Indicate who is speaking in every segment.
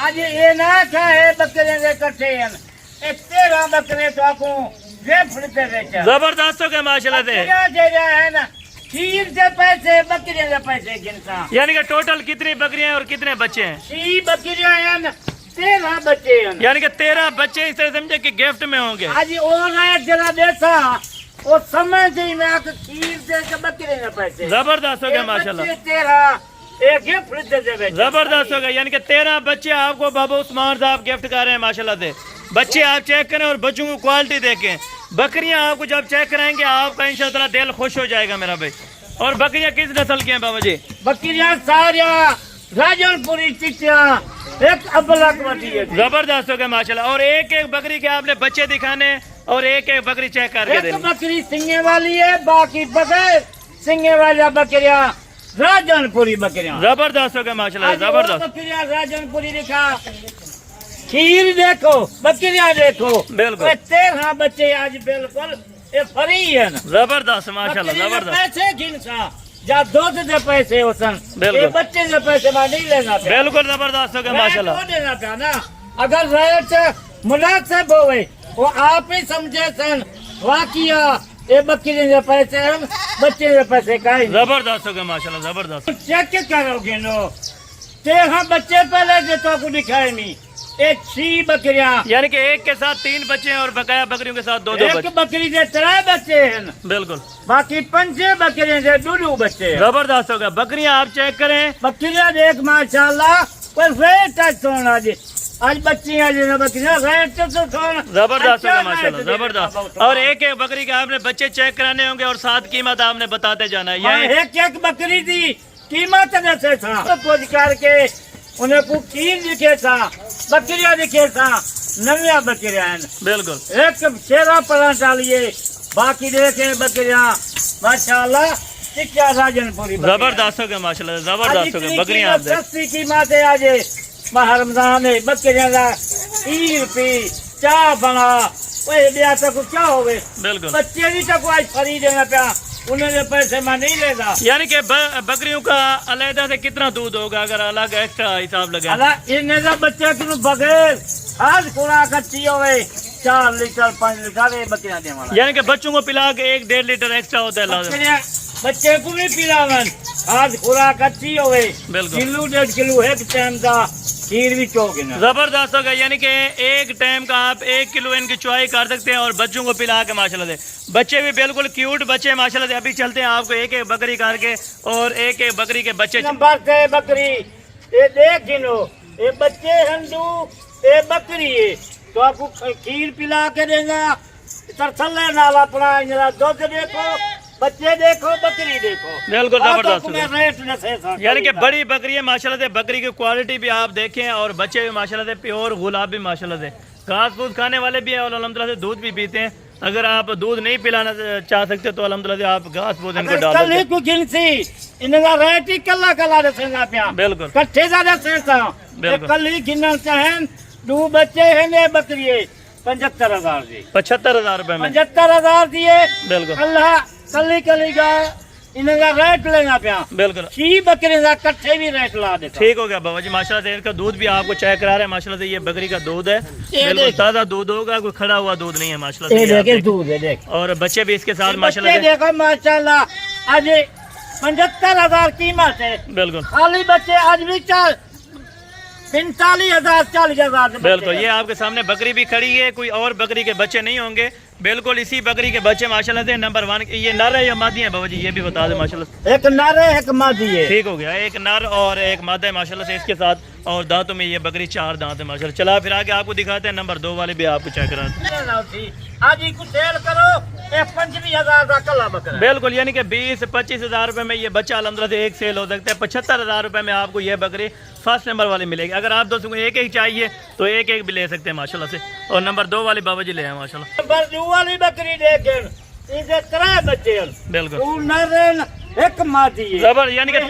Speaker 1: आज ये ना चाहे बकरे दे कट्ठे हैं, 13 बकरे तो आपको गिफ्ट दे बेचा।
Speaker 2: जबरदस्त हो गया माशाल्लाह से।
Speaker 1: दे रहा है ना, खीर के पैसे बकरियों के पैसे गिनता।
Speaker 2: यानी कि टोटल कितनी बकरियां हैं और कितने बच्चे हैं?
Speaker 1: 3 बकरियां हैं, 13 बच्चे हैं।
Speaker 2: यानी कि 13 बच्चे इस तरह समझे कि गिफ्ट में होंगे।
Speaker 1: आज और जरा देखा वो समझ ही मैं आपको खीर दे के बकरे के पैसे।
Speaker 2: जबरदस्त हो गया माशाल्लाह।
Speaker 1: 13 एक गिफ्ट दे दे।
Speaker 2: जबरदस्त हो गया, यानी कि 13 बच्चे आपको बाबू उस्मान साहब गिफ्ट कर रहे हैं माशाल्लाह से। बच्चे आप चेक करें और बच्चों की क्वालिटी देखें। बकरियां आपको जब चेक कराएंगे आपका इंशाअल्लाह दिल खुश हो जाएगा मेरा भाई। और बकरियां किस नस्ल की हैं बाबा जी?
Speaker 1: बकरियां सारिया राजनपुरी चिट्टिया एक अबलकवती है।
Speaker 2: जबरदस्त हो गया माशाल्लाह। और एक एक बकरी के आपने बच्चे दिखाने और एक एक बकरी चेक करके देनी।
Speaker 1: एक बकरी सिंगे वाली है, बाकी बगैर सिंगे वाला बकरियां राजनपुरी बकरियां।
Speaker 2: जबरदस्त हो गया माशाल्लाह, जबरदस्त।
Speaker 1: बकरियां राजनपुरी दिखा, खीर देखो, बकरियां देखो।
Speaker 2: बिल्कुल
Speaker 1: 13 बच्चे आज बिल्कुल फ्री है ना।
Speaker 2: जबरदस्त माशाल्लाह, जबरदस्त।
Speaker 1: पैसे गिनसा जा दूध दे पैसे होसन,
Speaker 2: बिल्कुल
Speaker 1: बच्चे के पैसे में नहीं लेना।
Speaker 2: बिल्कुल जबरदस्त हो गया माशाल्लाह।
Speaker 1: देना था ना, अगर रेट मुनासिब होवे वो आप ही समझे सन वाकिया ये बकरी के पैसे हम बच्चे के पैसे का ही।
Speaker 2: जबरदस्त हो गया माशाल्लाह, जबरदस्त।
Speaker 1: चेक करोगे नो 13 बच्चे पहले जे तो को दिखाए नहीं। एक 6 बकरियां,
Speaker 2: यानी कि एक के साथ 3 बच्चे हैं और बकाया बकरियों के साथ 2-2
Speaker 1: एक
Speaker 2: बच्चे।
Speaker 1: बकरी के 3 बच्चे हैं,
Speaker 2: बिल्कुल
Speaker 1: बाकी 5 बकरियां के 2 बच्चे हैं।
Speaker 2: जबरदस्त हो गया। बकरियां आप चेक करें,
Speaker 1: बकरियां देख माशाल्लाह कोई रेट है सोना जी। आज बच्चियां जो बकरियां रेट तो सोना
Speaker 2: जबरदस्त हो गया माशाल्लाह, जबरदस्त। और एक एक बकरी के आपने बच्चे चेक कराने होंगे और साथ कीमत आपने बताते जाना है।
Speaker 1: हाँ, एक बकरी दी कीमत जैसे था तो खोज करके उन्हें को खीर दिखे था, बकरियां दिखे था, नविया बकरियां हैं।
Speaker 2: बिल्कुल
Speaker 1: एक शेरा पलान डालिए, बाकी देखे बकरियां माशाल्लाह चिट्टिया राजनपुरी।
Speaker 2: जबरदस्त हो गया माशाल्लाह, जबरदस्त हो गया। बकरियां आप देख,
Speaker 1: सस्ती कीमत है आज माह रमजान है। बकरियां का खीर पी चाह बना वही ब्याह तक क्या हो गए।
Speaker 2: बिल्कुल
Speaker 1: बच्चे भी तक आज फ्री देना पाया, उन्हें पैसे में नहीं लेगा।
Speaker 2: यानी कि बकरियों का अलग से कितना दूध होगा अगर अलग एक्स्ट्रा हिसाब लगा?
Speaker 1: इन्हें बच्चे की बगैर आज खुराक अच्छी हो गई 4 लीटर 5 लीटर ये बकरियां दे वाला।
Speaker 2: यानी कि बच्चों को पिला के 1-1.5 लीटर एक्स्ट्रा होता है लाजम।
Speaker 1: बच्चे को भी पिलावन आज खुराक अच्छी हो गई।
Speaker 2: बिल्कुल
Speaker 1: किलो 1.5 किलो एक टाइम का खीर भी चौक ना।
Speaker 2: जबरदस्त होगा, यानी कि एक टाइम का आप 1 किलो इनकी चुआई कर सकते हैं और बच्चों को पिला के माशाल्लाह से। बच्चे भी बिल्कुल क्यूट बच्चे माशाल्लाह से। अभी चलते हैं आपको एक एक बकरी करके और एक एक बकरी के बच्चे।
Speaker 1: नंबर से बकरी ये देख गिनो, ये बच्चे हिंदू ये बकरी है तो आपको खीर पिला के देगा। तरसले नाल अपना दूध देखो, बच्चे देखो, बकरी देखो।
Speaker 2: बिल्कुल जबरदस्त।
Speaker 1: रेट
Speaker 2: यानी कि बड़ी बकरी है माशाल्लाह से। बकरी की क्वालिटी भी आप देखें और बच्चे भी माशाल्लाह से प्योर गुलाब भी माशाल्लाह से। घास फूस खाने वाले भी है और अल्हम्दुलिल्लाह से दूध भी पीते हैं। अगर आप दूध नहीं पिलाना चाह सकते तो अल्हम्दुलिल्लाह से आप घास फूस इनको डाल
Speaker 1: सकते। इनका रेट ही कल्ला कल्ला दसेगा पिया।
Speaker 2: बिल्कुल
Speaker 1: कट्ठे ज्यादा सेसा कल ही गिनना चाहें 2 बच्चे हैं बकरी 75,000 दी
Speaker 2: 75,000 रुपए में
Speaker 1: 75,000 दिए।
Speaker 2: बिल्कुल
Speaker 1: अल्लाह कली गाय इनका रेट लेना पिया।
Speaker 2: बिल्कुल
Speaker 1: 6 बकरे का कट्ठे भी रेट ला देता।
Speaker 2: ठीक हो गया बाबा जी माशाल्लाह से। इनका दूध भी आपको चेक करा रहे हैं माशाल्लाह से। ये बकरी का दूध है, बिल्कुल ताजा दूध होगा, कोई खड़ा हुआ दूध नहीं है माशाल्लाह से।
Speaker 1: देखे दूध है देख।
Speaker 2: और बच्चे भी इसके साथ माशाल्लाह से
Speaker 1: देखो माशाल्लाह। आज 75,000 कीमत है।
Speaker 2: बिल्कुल
Speaker 1: खाली बच्चे आज भी 45,000 40,000।
Speaker 2: बिल्कुल ये आपके सामने बकरी भी खड़ी है, कोई और बकरी के बच्चे नहीं होंगे। बिल्कुल इसी बकरी के बच्चे माशाल्लाह से। नंबर 1 ये नर है या मादी है बाबा जी ये भी बता दें माशाल्लाह।
Speaker 1: एक नर है एक मादी है।
Speaker 2: ठीक हो गया, एक नर और एक मादा है माशाल्लाह से इसके साथ। और दांतों में ये बकरी 4 दांत है माशाल्लाह। चला फिर आगे आपको दिखाते हैं। नंबर 2 वाले भी आपको चेक कराते
Speaker 1: आज कुछ सेल करो 25,000 का कला बकरा।
Speaker 2: बिल्कुल यानी कि 20-25 हज़ार रुपए में ये बच्चा अल्हम्दुलिल्लाह से एक सेल हो सकता है। 75,000 रुपए में आपको ये बकरी फर्स्ट नंबर वाली मिलेगी। अगर आप दोस्तों को एक चाहिए तो एक भी ले सकते हैं माशाल्लाह से। और नंबर 2 वाली बाबा जी ले आए माशाल्लाह।
Speaker 1: नंबर 2 वाली बकरी देखें, इसे 3 बच्चे हैं।
Speaker 2: बिल्कुल
Speaker 1: नर एक मादी है।
Speaker 2: जबर यानी कि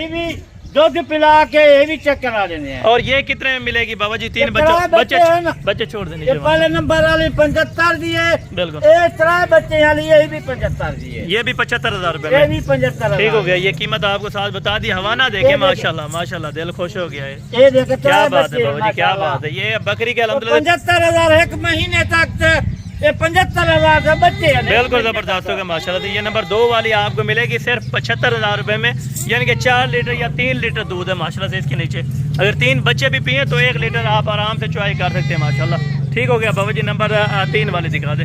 Speaker 1: दूध पिला के ये भी चेक करा देने हैं।
Speaker 2: और ये कितने में मिलेगी बाबा जी? 3
Speaker 1: ये त्राए बच्चे हैं ना।
Speaker 2: बच्चे छोड़ देने
Speaker 1: ये पहले नंबर वाली 75 दिए,
Speaker 2: बिल्कुल।
Speaker 1: ये 3 बच्चे वाली ये भी 75 दिए,
Speaker 2: ये भी 75,000 रुपए
Speaker 1: ये
Speaker 2: में
Speaker 1: भी 75।
Speaker 2: ठीक हो गया। ये कीमत आपको साथ बता दी। हवाना देखे माशाल्लाह माशाल्लाह, दिल खुश हो गया है।
Speaker 1: ये देखे
Speaker 2: क्या बात है बाबा जी, क्या बात है। ये बकरी के अल्हम्दुलिल्लाह
Speaker 1: 75,000 एक महीने तक, ये 75,000 से बच्चे हैं।
Speaker 2: बिल्कुल जबरदस्त हो गया माशाल्लाह। तो ये नंबर 2 वाली आपको मिलेगी सिर्फ 75,000 रुपए में, यानी कि 4 लीटर या 3 लीटर दूध है माशाल्लाह से इसके नीचे। अगर 3 बच्चे भी पिए तो 1 लीटर आप आराम से चॉइस कर सकते हैं माशाल्लाह। ठीक हो गया बाबा जी। नंबर 3 वाली दिखा दे,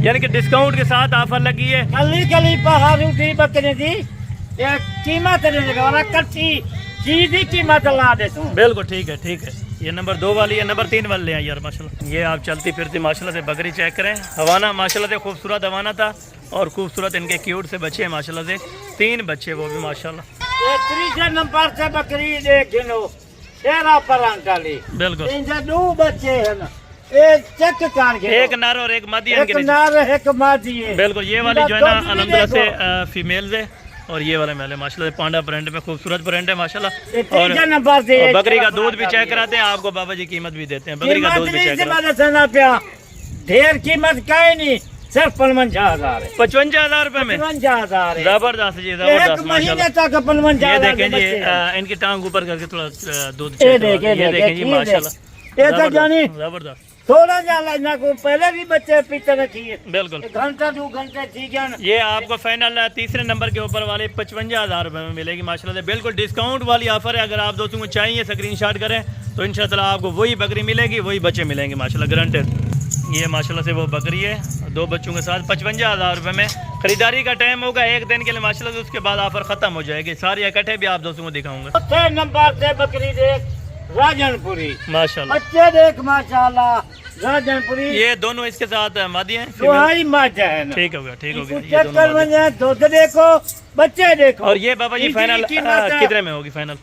Speaker 2: यानी कि डिस्काउंट के साथ ऑफर लगी है।
Speaker 1: कली कली पहाड़ू थी बकरी थी, ये कीमत नहीं कच्ची चीज ही कीमत ला देता हूँ।
Speaker 2: बिल्कुल ठीक है ठीक है। ये नंबर 2 वाली है, नंबर 3 वाले हैं यार माशाल्लाह। ये आप चलती फिरती माशाल्लाह से बकरी चेक करें। हवाना माशाल्लाह से खूबसूरत हवाना था और खूबसूरत इनके क्यूट से बच्चे हैं माशाल्लाह से। 3 बच्चे वो भी माशाल्लाह।
Speaker 1: ये 3 नंबर से बकरी देख गिनो, 13 परांटाली,
Speaker 2: बिल्कुल।
Speaker 1: इनके 2 बच्चे हैं ना, ये चेक कर के
Speaker 2: एक नर और एक मादी है
Speaker 1: एक
Speaker 2: इनके नीचे।
Speaker 1: नार एक मादी है।
Speaker 2: बिल्कुल। ये वाली जो है ना अल्हम्दुलिल्लाह से फीमेल है और ये वाले मेल है माशाल्लाह से। पांडा प्रिंट में खूबसूरत प्रिंट है माशाल्लाह।
Speaker 1: ये
Speaker 2: और
Speaker 1: 3 नंबर से
Speaker 2: और बकरी का दूध भी चेक कराते हैं आपको बाबा जी, कीमत भी देते हैं। बकरी का दूध भी चेक कराते हैं।
Speaker 1: ढेर कीमत कहीं नहीं, सिर्फ 55,000 है।
Speaker 2: 55,000 रुपए में
Speaker 1: 55,000 है।
Speaker 2: जबरदस्त जी,
Speaker 1: एक
Speaker 2: जबरदस्त
Speaker 1: महीने
Speaker 2: माशाल्लाह।
Speaker 1: तक 55,000
Speaker 2: ये देखें जी, इनकी टांग ऊपर करके थोड़ा दूध चेक
Speaker 1: ये
Speaker 2: करवा
Speaker 1: देखें,
Speaker 2: दें। ये देखें जी माशाल्लाह,
Speaker 1: ये तो जानी
Speaker 2: जबरदस्त।
Speaker 1: थोड़ा जाना ना को पहले भी बच्चे पीते रखिए,
Speaker 2: बिल्कुल।
Speaker 1: घंटा 2 घंटे ठीक है ना।
Speaker 2: ये आपको फाइनल 3 नंबर के ऊपर वाले 55,000 रुपए में मिलेगी माशाल्लाह से। बिल्कुल डिस्काउंट वाली ऑफर है। अगर आप दोस्तों को चाहिए स्क्रीनशॉट करें तो इंशाल्लाह आपको वही बकरी मिलेगी, वही बच्चे मिलेंगे माशाल्लाह, गारंटेड। ये माशाल्लाह से वो बकरी है 2 बच्चों के साथ 55,000 रुपए में। खरीदारी का टाइम होगा 1 दिन के लिए माशाल्लाह से, उसके बाद ऑफर खत्म हो जाएगी। सारी इकट्ठे भी आप दोस्तों को दिखाऊंगा।
Speaker 1: 6 नंबर से बकरी देख राजनपुरी,
Speaker 2: माशाल्लाह।
Speaker 1: बच्चे देख माशाल्लाह राजनपुरी।
Speaker 2: ये दोनों इसके साथ मादी हैं,
Speaker 1: दुहाई माचा है ना।
Speaker 2: ठीक हो गया ठीक हो गया। ये
Speaker 1: चेक
Speaker 2: दोनों
Speaker 1: कर
Speaker 2: मादी हैं।
Speaker 1: दूध देखो, बच्चे देखो।
Speaker 2: और ये बाबा जी
Speaker 1: इनकी
Speaker 2: फाइनल
Speaker 1: कीमत है।
Speaker 2: कितने में होगी? फाइनल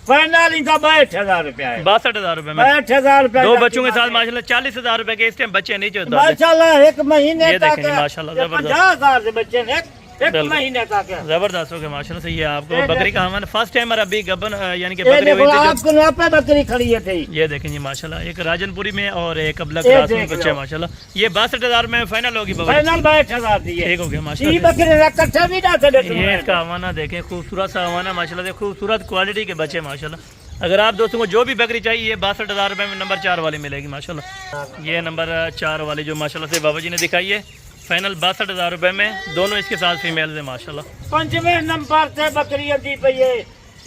Speaker 1: फाइनल इनका 62,000 रुपया है।
Speaker 2: 62,000 रुपए में
Speaker 1: 62,000 रुपया
Speaker 2: 2
Speaker 1: का
Speaker 2: बच्चों के
Speaker 1: कीमत
Speaker 2: साथ
Speaker 1: है।
Speaker 2: माशाल्लाह 40,000 रुपए के इस टाइम बच्चे नीचे उतार दें।
Speaker 1: माशाल्लाह एक महीने
Speaker 2: ये
Speaker 1: तक
Speaker 2: देखें जी, माशाल्लाह, जबरदस्त।
Speaker 1: 50,000 से बच्चे ने एक
Speaker 2: बिल्कुल।
Speaker 1: महीने तक है।
Speaker 2: जबरदस्त हो गया माशाल्लाह से। ये आपको बकरी का हमारा फर्स्ट टाइम अभी गबन यानी कि
Speaker 1: ये
Speaker 2: बकरी
Speaker 1: देखो
Speaker 2: हुई थी
Speaker 1: आपको यहाँ पे बकरी खड़ी है थी।
Speaker 2: ये देखें जी माशाल्लाह, एक राजनपुरी में और एक अबला
Speaker 1: ये
Speaker 2: क्लास में
Speaker 1: देख
Speaker 2: बच्चे
Speaker 1: लो।
Speaker 2: माशाल्लाह। ये 62,000 में फाइनल होगी बाबा जी।
Speaker 1: फाइनल 62,000 दिए।
Speaker 2: ठीक हो गया
Speaker 1: ये
Speaker 2: माशाल्लाह।
Speaker 1: बकरी इकट्ठा भी ना चले
Speaker 2: ये इसका हवाना देखें, खूबसूरत सा हवाना माशाल्लाह से, खूबसूरत क्वालिटी के बच्चे माशाल्लाह। अगर आप दोस्तों को जो भी बकरी चाहिए 62,000 रुपए में नंबर 4 वाली मिलेगी माशाल्लाह। ये नंबर 4 वाली जो माशाल्लाह से बाबा जी ने दिखाई है फाइनल 62,000 रुपए में, दोनों इसके साथ फीमेल है माशाल्लाह।
Speaker 1: 5वें नंबर से बकरी दी पई है,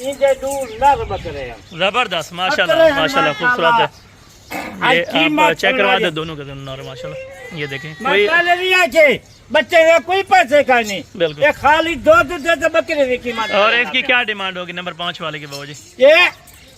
Speaker 1: इनके 2 नर बकरे हैं।
Speaker 2: जबरदस्त माशाल्लाह
Speaker 1: बकरे हैं
Speaker 2: माशाल्लाह, खूबसूरत है। ये
Speaker 1: अच्छी
Speaker 2: आप
Speaker 1: मात
Speaker 2: चेक करवा
Speaker 1: करवा
Speaker 2: दे दोनों के दोनों नर माशाल्लाह। ये देखें
Speaker 1: मैं
Speaker 2: कोई
Speaker 1: पहले लिया के बच्चे ने कोई पैसे का नहीं,
Speaker 2: बिल्कुल।
Speaker 1: ये खाली दूध दे तो बकरे की कीमत।
Speaker 2: और इसकी क्या डिमांड होगी नंबर 5 वाले की बाबा जी?
Speaker 1: ये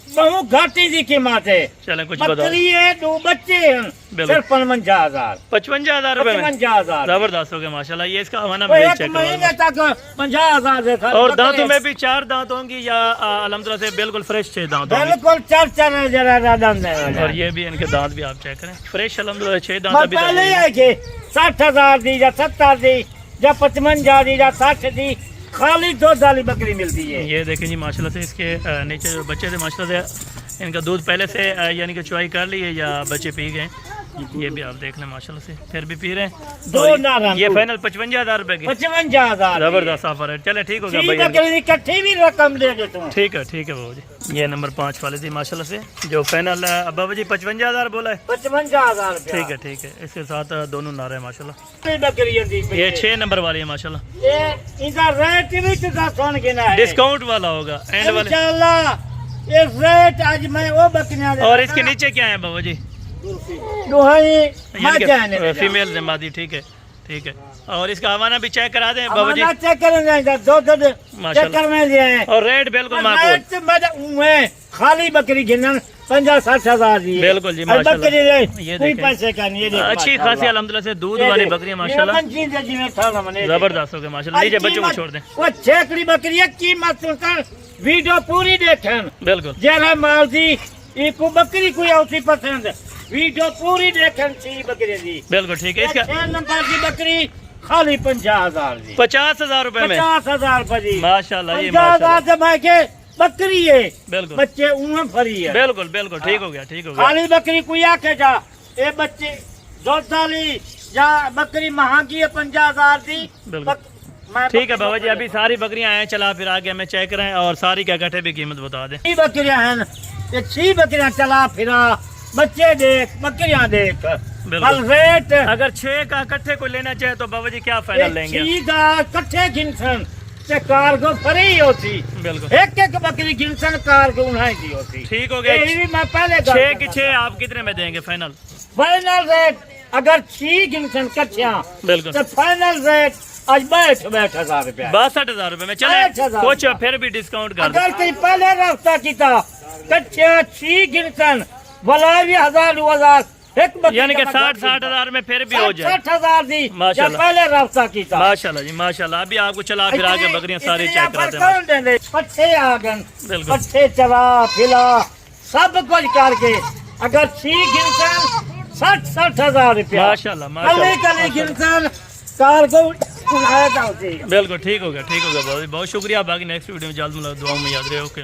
Speaker 1: बहुत घाटी की कीमत है।
Speaker 2: चलें कुछ बताओ।
Speaker 1: बकरी है, 2 बच्चे हैं,
Speaker 2: बिल्कुल।
Speaker 1: सिर्फ 55,000।
Speaker 2: 55,000 रुपए में
Speaker 1: 55,000।
Speaker 2: जबरदस्त हो गया माशाल्लाह। ये इसका हवाना
Speaker 1: वो
Speaker 2: भी
Speaker 1: एक
Speaker 2: चेक
Speaker 1: महीने
Speaker 2: करवा
Speaker 1: तक 50,000 से खर्च
Speaker 2: और
Speaker 1: बकरे।
Speaker 2: दांतों में भी 4 दांत होंगी या अल्हम्दुलिल्लाह से बिल्कुल फ्रेश 6 दांत होंगे।
Speaker 1: बिल्कुल 4 जरा दांत
Speaker 2: और ये भी इनके दांत भी आप चेक करें, फ्रेश अल्हम्दुलिल्लाह 6 दांत
Speaker 1: मैं
Speaker 2: अभी तक
Speaker 1: पहले
Speaker 2: होंगे।
Speaker 1: है कि 60,000 दी या 70 दी या 55 दी या 60 दी, खाली 2 दाली बकरी मिलती है।
Speaker 2: ये देखें जी माशाल्लाह से इसके नीचे जो बच्चे थे माशाल्लाह से इनका दूध पहले से यानी कि चुवाई कर ली है या बच्चे पी गए। ये भी आप देख लें माशाल्लाह से, फिर भी पी रहे हैं।
Speaker 1: 2
Speaker 2: और
Speaker 1: नारायण
Speaker 2: ये फाइनल 55,000 रुपए की
Speaker 1: 55,000।
Speaker 2: जबरदस्त ऑफर है। चले ठीक हो गया
Speaker 1: बकरी
Speaker 2: भाई,
Speaker 1: इकट्ठी भी रकम दे देता हूँ।
Speaker 2: ठीक है बाबू जी। ये नंबर 5 वाले थी माशाल्लाह से जो फाइनल बाबू जी 55,000 बोला है।
Speaker 1: 55,000।
Speaker 2: ठीक है इसके साथ दोनों नारे हैं माशाल्लाह।
Speaker 1: बकरी
Speaker 2: ये 6 नंबर वाली है माशाल्लाह।
Speaker 1: ये इनका रेट भी तो सुन के ना है।
Speaker 2: डिस्काउंट वाला होगा एंड वाले।
Speaker 1: इंशाल्लाह ये रेट आज मैं वो बकरियां
Speaker 2: और इसके नीचे क्या है बाबू जी?
Speaker 1: दुहाई माचा है
Speaker 2: फीमेल जिम्मादी। ठीक है और इसका हवाना भी चेक करा दें बाबू जी।
Speaker 1: चेक करेंगे दो चेक
Speaker 2: माशाल्लाह।
Speaker 1: करने दिए
Speaker 2: और रेट बिल्कुल माकूल।
Speaker 1: खाली बकरी गिनन 50-60,000 दी है।
Speaker 2: बिल्कुल जी
Speaker 1: और
Speaker 2: माशाल्लाह।
Speaker 1: बकरी
Speaker 2: ये
Speaker 1: कोई
Speaker 2: देखें।
Speaker 1: पैसे का नहीं। ये देख
Speaker 2: अच्छी
Speaker 1: माशाल्लाह।
Speaker 2: खासी अल्हम्दुलिल्लाह से दूध
Speaker 1: ये
Speaker 2: वाली
Speaker 1: देख,
Speaker 2: बकरी माशाल्लाह,
Speaker 1: नियमन चीज़ है जिन्हें खाना मने।
Speaker 2: जबरदस्त हो गया माशाल्लाह। नीचे बच्चों को छोड़ दें।
Speaker 1: वो छेकड़ी बकरी है, कीमत सुनकर वीडियो पूरी देखें।
Speaker 2: बिल्कुल
Speaker 1: जरा माल दी इको बकरी कोई औसी पसंद, वीडियो पूरी देखें। सी बकरी दी
Speaker 2: बिल्कुल ठीक है। इसका
Speaker 1: 6 नंबर की बकरी खाली 50,000 दी।
Speaker 2: 50,000 रुपए में
Speaker 1: 50,000 रुपए दी
Speaker 2: माशाल्लाह। ये
Speaker 1: 50,000 से मैं के बकरी है
Speaker 2: बिल्कुल
Speaker 1: बच्चे उन फरी है
Speaker 2: बिल्कुल बिल्कुल ठीक हो गया ठीक हो गया
Speaker 1: खाली बकरी कोई आके जा ये बच्चे दुध वाली या बकरी महंगी है 50,000 दी
Speaker 2: बिल्कुल। ठीक है बाबा जी अभी सारी बकरियां आए चला फिर आगे हमें चेक करें और सारी क्या कटे भी कीमत बता दें
Speaker 1: 6 बकरियां हैं ये 6 बकरियां चला फिरा बच्चे देख बकरियां देख
Speaker 2: बिल्कुल।
Speaker 1: कल रेट
Speaker 2: अगर 6 का इकट्ठे को लेना चाहे तो बाबा जी क्या फाइनल लेंगे
Speaker 1: 6 का कट्ठे गिनसन ते कार को फरी होती
Speaker 2: बिल्कुल
Speaker 1: एक एक बकरी गिनसन कार को उन्हें की होती
Speaker 2: ठीक हो गया
Speaker 1: ये भी मैं पहले
Speaker 2: 6 की 6 आप कितने में देंगे फाइनल
Speaker 1: फाइनल रेट अगर 6 गिनसन कट्ठिया
Speaker 2: बिल्कुल
Speaker 1: तो फाइनल रेट आज बैठ 60,000 रुपया
Speaker 2: 62,000 रुपए में चले
Speaker 1: 62,000
Speaker 2: कुछ फिर भी डिस्काउंट कर दो
Speaker 1: अगर कहीं पहले रास्ता किया कट्ठिया 6 गिनसन भला भी 1,000 2,000 एक बकरी
Speaker 2: यानी कि
Speaker 1: का
Speaker 2: 60,000 में फिर भी हो जाए
Speaker 1: 60,000 दी या
Speaker 2: माशाल्लाह।
Speaker 1: पहले रास्ता किया
Speaker 2: माशाल्लाह जी माशाल्लाह अभी आपको चला फिर आगे बकरियां सारी चेक कराते हैं
Speaker 1: कौन दे पट्टे आ गए
Speaker 2: बिल्कुल।
Speaker 1: पट्टे चला फिला सब कुछ करके अगर 6 गिनसन 60,000 रुपया
Speaker 2: माशाल्लाह
Speaker 1: कली
Speaker 2: माशाल्लाह
Speaker 1: कली गिनसन कार को उठाया जाती
Speaker 2: बिल्कुल ठीक हो गया बहुत शुक्रिया बाकी नेक्स्ट वीडियो में जल्द मुलाकात दुआ में याद रहे ओके